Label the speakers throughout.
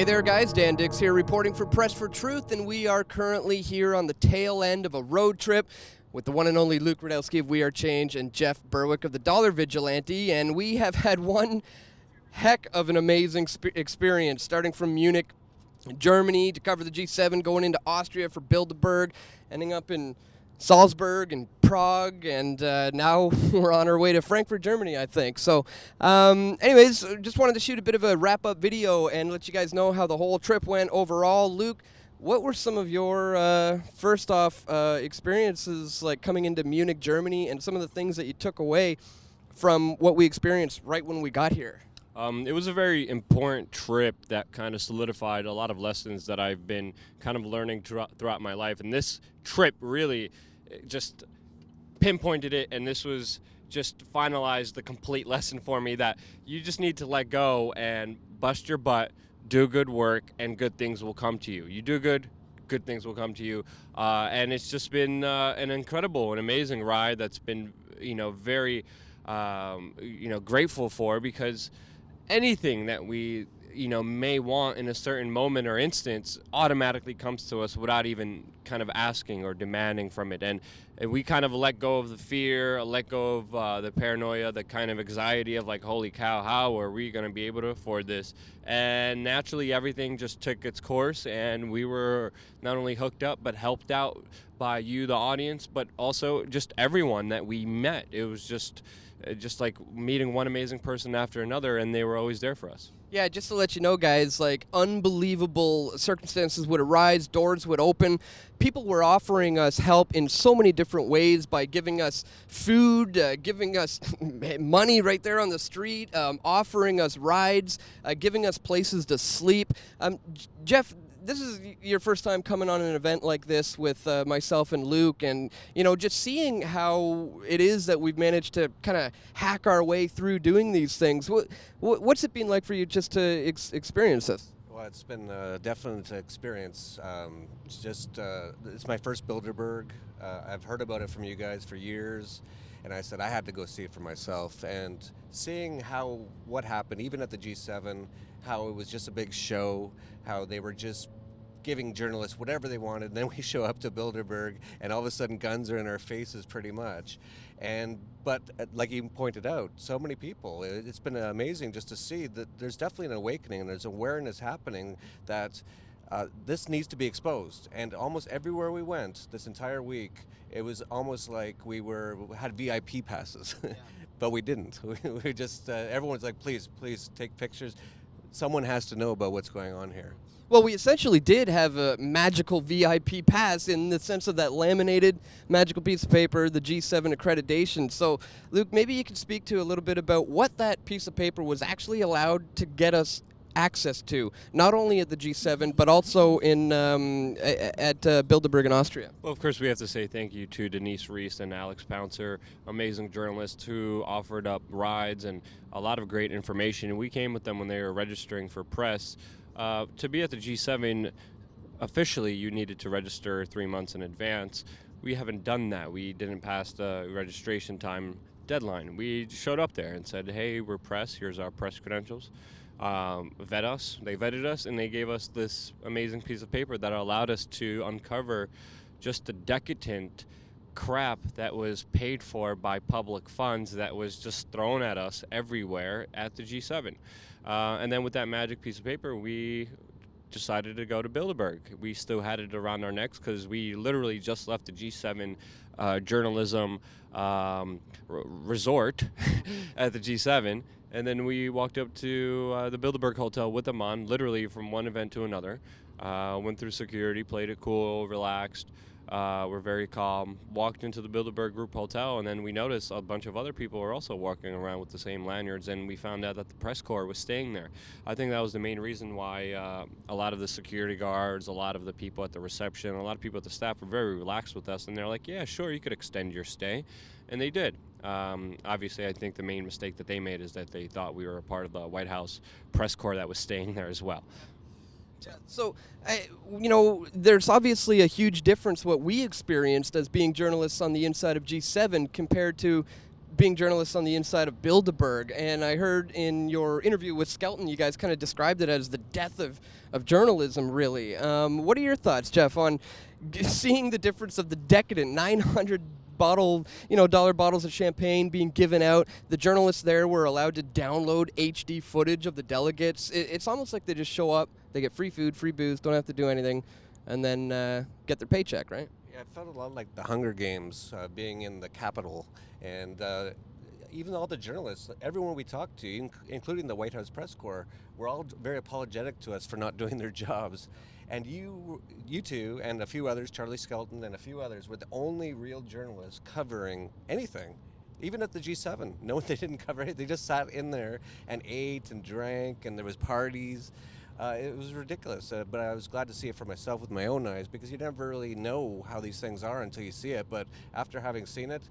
Speaker 1: Hey there, guys. Dan Dix here reporting for Press for Truth, and we are currently here on the tail end of a road trip with the one and only Luke Rudkowski of We Are Change and Jeff Berwick of the Dollar Vigilante, and we have had one heck of an amazing experience, starting from Munich, Germany, to cover the G7, going into Austria for Bilderberg, ending up in Salzburg and Prague, and now we're on our way to Frankfurt, Germany, I think. So anyways, just wanted to shoot a bit of a wrap-up video and let you guys know how the whole trip went overall. Luke, what were some of your, first off, experiences like coming into Munich, Germany, and some of the things that you took away from what we experienced right when we got here?
Speaker 2: It was a very important trip that kind of solidified a lot of lessons that I've been kind of learning throughout my life. And this trip really just pinpointed it, and this was just finalized the complete lesson for me that you just need to let go and bust your butt, do good work, and good things will come to you. You do good things will come to you. And it's just been an incredible and amazing ride that's been, very, grateful for, because anything that we may want in a certain moment or instance automatically comes to us without even kind of asking or demanding from it. And we kind of let go of the fear, let go of the paranoia, the kind of anxiety of like, holy cow, how are we going to be able to afford this? And naturally everything just took its course, and we were not only hooked up but helped out by you, the audience, but also just everyone that we met. It was just like meeting one amazing person after another, and they were always there for us.
Speaker 1: Yeah, just to let you know, guys, like unbelievable circumstances would arise, doors would open. People were offering us help in so many different ways by giving us food, giving us money right there on the street, offering us rides, giving us places to sleep. Jeff, this is your first time coming on an event like this with myself and Luke, and just seeing how it is that we've managed to kind of hack our way through doing these things. What's it been like for you just to experience this?
Speaker 3: Well, it's been a definite experience. It's my first Bilderberg. I've heard about it from you guys for years, and I said I had to go see it for myself. And seeing what happened, even at the G7, how it was just a big show, how they were just giving journalists whatever they wanted, and then we show up to Bilderberg, and all of a sudden guns are in our faces pretty much. But like you pointed out, so many people, it's been amazing just to see that there's definitely an awakening, and there's awareness happening that this needs to be exposed. And almost everywhere we went this entire week, it was almost like we had VIP passes. Yeah. But we didn't. We just, everyone's like, please take pictures. Someone has to know about what's going on here.
Speaker 1: Well, we essentially did have a magical VIP pass in the sense of that laminated magical piece of paper, the G7 accreditation. So, Luke, maybe you could speak to a little bit about what that piece of paper was actually allowed to get us access to, not only at the G7, but also at Bilderberg in Austria.
Speaker 2: Well, of course, we have to say thank you to Denise Reese and Alex Pouncer, amazing journalists who offered up rides and a lot of great information. We came with them when they were registering for press. To be at the G7, officially you needed to register 3 months in advance. We haven't done that. We didn't pass the registration time deadline. We showed up there and said, hey, we're press, here's our press credentials. Vet us. They vetted us, and they gave us this amazing piece of paper that allowed us to uncover just the decadent crap that was paid for by public funds that was just thrown at us everywhere at the G7. And then with that magic piece of paper, we decided to go to Bilderberg. We still had it around our necks because we literally just left the G7 journalism resort at the G7. And then we walked up to the Bilderberg Hotel with them on, literally from one event to another. Went through security, played it cool, relaxed. We're very calm. Walked into the Bilderberg Group Hotel, and then we noticed a bunch of other people were also walking around with the same lanyards, and we found out that the press corps was staying there. I think that was the main reason why a lot of the security guards, a lot of the people at the reception, a lot of people at the staff were very relaxed with us, and they're like, yeah, sure, you could extend your stay. And they did. Obviously, I think the main mistake that they made is that they thought we were a part of the White House press corps that was staying there as well.
Speaker 1: Yeah, so, there's obviously a huge difference what we experienced as being journalists on the inside of G7 compared to being journalists on the inside of Bilderberg, and I heard in your interview with Skelton, you guys kind of described it as the death of journalism, really. What are your thoughts, Jeff, on seeing the difference of the decadent 900 dollar bottles of champagne being given out? The journalists there were allowed to download HD footage of the delegates. It's almost like they just show up, they get free food, free booze, don't have to do anything, and then get their paycheck, right?
Speaker 3: Yeah, it felt a lot like the Hunger Games, being in the Capitol, and even all the journalists, everyone we talked to, including the White House press corps, were all very apologetic to us for not doing their jobs. And you two, and a few others, Charlie Skelton and a few others, were the only real journalists covering anything. Even at the G7, no, they didn't cover it. They just sat in there and ate and drank, and there was parties. It was ridiculous, but I was glad to see it for myself with my own eyes, because you never really know how these things are until you see it. But after having seen it,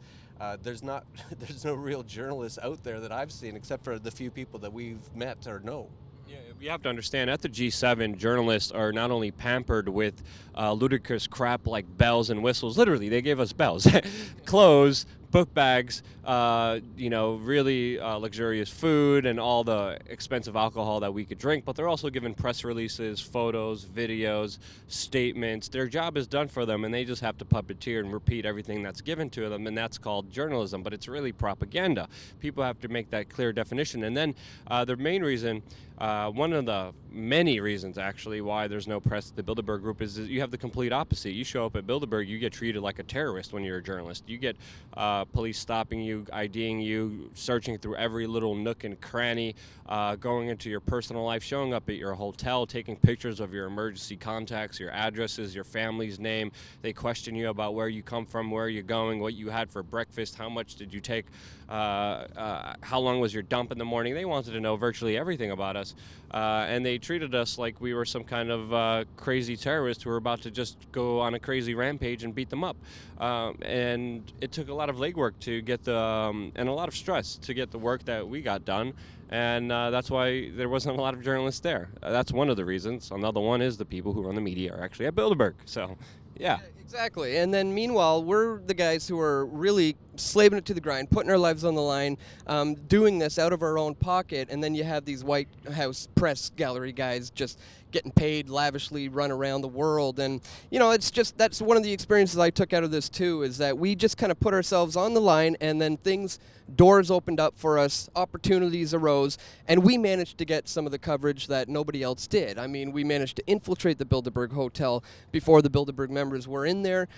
Speaker 3: there's no real journalists out there that I've seen, except for the few people that we've met or know.
Speaker 2: Yeah, you have to understand, at the G7, journalists are not only pampered with ludicrous crap like bells and whistles. Literally, they gave us bells, clothes, book bags, really luxurious food and all the expensive alcohol that we could drink, but they're also given press releases, photos, videos, statements. Their job is done for them, and they just have to puppeteer and repeat everything that's given to them, and that's called journalism, but it's really propaganda. People have to make that clear definition. And then the main reason, one of the many reasons actually why there's no press at the Bilderberg Group is you have the complete opposite. You show up at Bilderberg, you get treated like a terrorist when you're a journalist. You get police stopping you, IDing you, searching through every little nook and cranny, going into your personal life, showing up at your hotel, taking pictures of your emergency contacts, your addresses, your family's name. They question you about where you come from, where you're going, what you had for breakfast, how much did you take, how long was your dump in the morning. They wanted to know virtually everything about us, and they treated us like we were some kind of crazy terrorist who were about to just go on a crazy rampage and beat them up. And it took a lot of legwork to get and a lot of stress to get the work that we got done. And that's why there wasn't a lot of journalists there. That's one of the reasons. Another one is the people who run the media are actually at Bilderberg. So, yeah.
Speaker 1: Exactly. And then meanwhile, we're the guys who are really slaving it to the grind, putting our lives on the line, doing this out of our own pocket. And then you have these White House press gallery guys just getting paid lavishly, run around the world. And, it's just, that's one of the experiences I took out of this too, is that we just kind of put ourselves on the line, and then doors opened up for us, opportunities arose, and we managed to get some of the coverage that nobody else did. I mean, we managed to infiltrate the Bilderberg Hotel before the Bilderberg members were in there.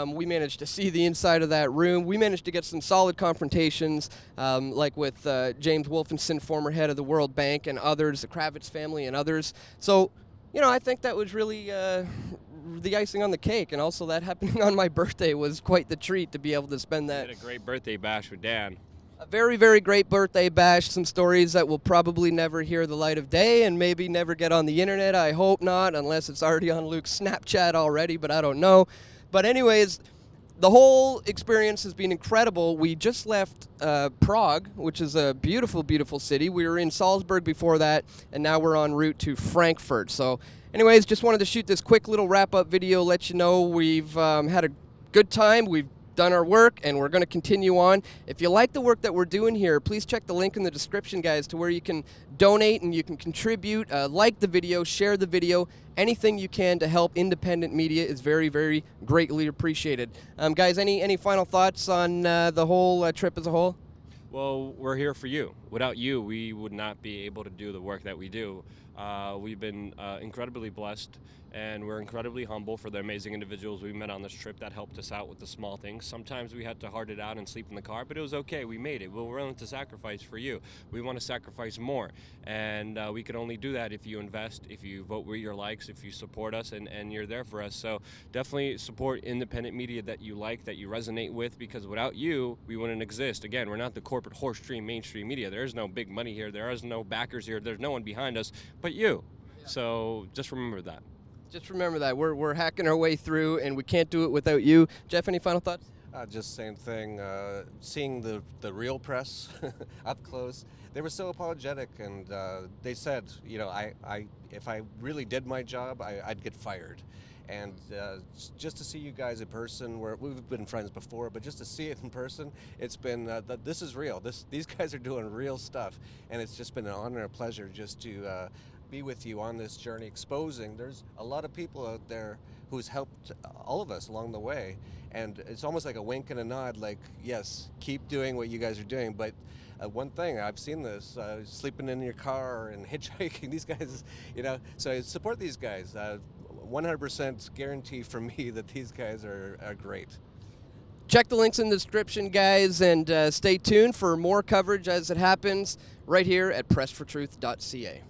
Speaker 1: We managed to see the inside of that room. We managed to get some solid confrontations, like with James Wolfenson, former head of the World Bank, and others, the Kravitz family and others. So, I think that was really the icing on the cake, and also that happening on my birthday was quite the treat to be able to spend that.
Speaker 2: You had a great birthday bash with Dan.
Speaker 1: A very, very great birthday bash. Some stories that will probably never hear the light of day and maybe never get on the internet. I hope not, unless it's already on Luke's Snapchat already, but I don't know. But anyways, the whole experience has been incredible. We just left Prague, which is a beautiful, beautiful city. We were in Salzburg before that, and now we're en route to Frankfurt. So anyways, just wanted to shoot this quick little wrap-up video, let you know we've had a good time. We've done our work, and we're going to continue on. If you like the work that we're doing here, please check the link in the description, guys, to where you can donate and you can contribute, like the video, share the video. Anything you can to help independent media is very, very greatly appreciated. Guys, any final thoughts on the whole trip as a whole?
Speaker 2: Well, we're here for you. Without you, we would not be able to do the work that we do. We've been incredibly blessed, and we're incredibly humble for the amazing individuals we met on this trip that helped us out with the small things. Sometimes we had to hard it out and sleep in the car, but it was okay. We made it. We're willing to sacrifice for you. We want to sacrifice more, and we can only do that if you invest, if you vote with your likes, if you support us, and you're there for us. So definitely support independent media that you like, that you resonate with, because without you, we wouldn't exist. Again, we're not the corporate horse stream mainstream media. There's no big money here. There is no backers here. There's no one behind us but you. Yeah. So just remember that. Just remember that. We're hacking our way through, and we can't do it without you. Jeff, any final thoughts?
Speaker 3: Just same thing. Seeing the real press up close, they were so apologetic, and they said, if I really did my job, I'd get fired. And just to see you guys in person, we've been friends before, but just to see it in person, it's been, this is real. These guys are doing real stuff, and it's just been an honor and a pleasure just to be with you on this journey, exposing. There's a lot of people out there who's helped all of us along the way, and it's almost like a wink and a nod, like, yes, keep doing what you guys are doing, but one thing, I've seen this, sleeping in your car and hitchhiking, these guys, so I support these guys. 100% guarantee for me that these guys are great.
Speaker 1: Check the links in the description, guys, and stay tuned for more coverage as it happens right here at pressfortruth.ca.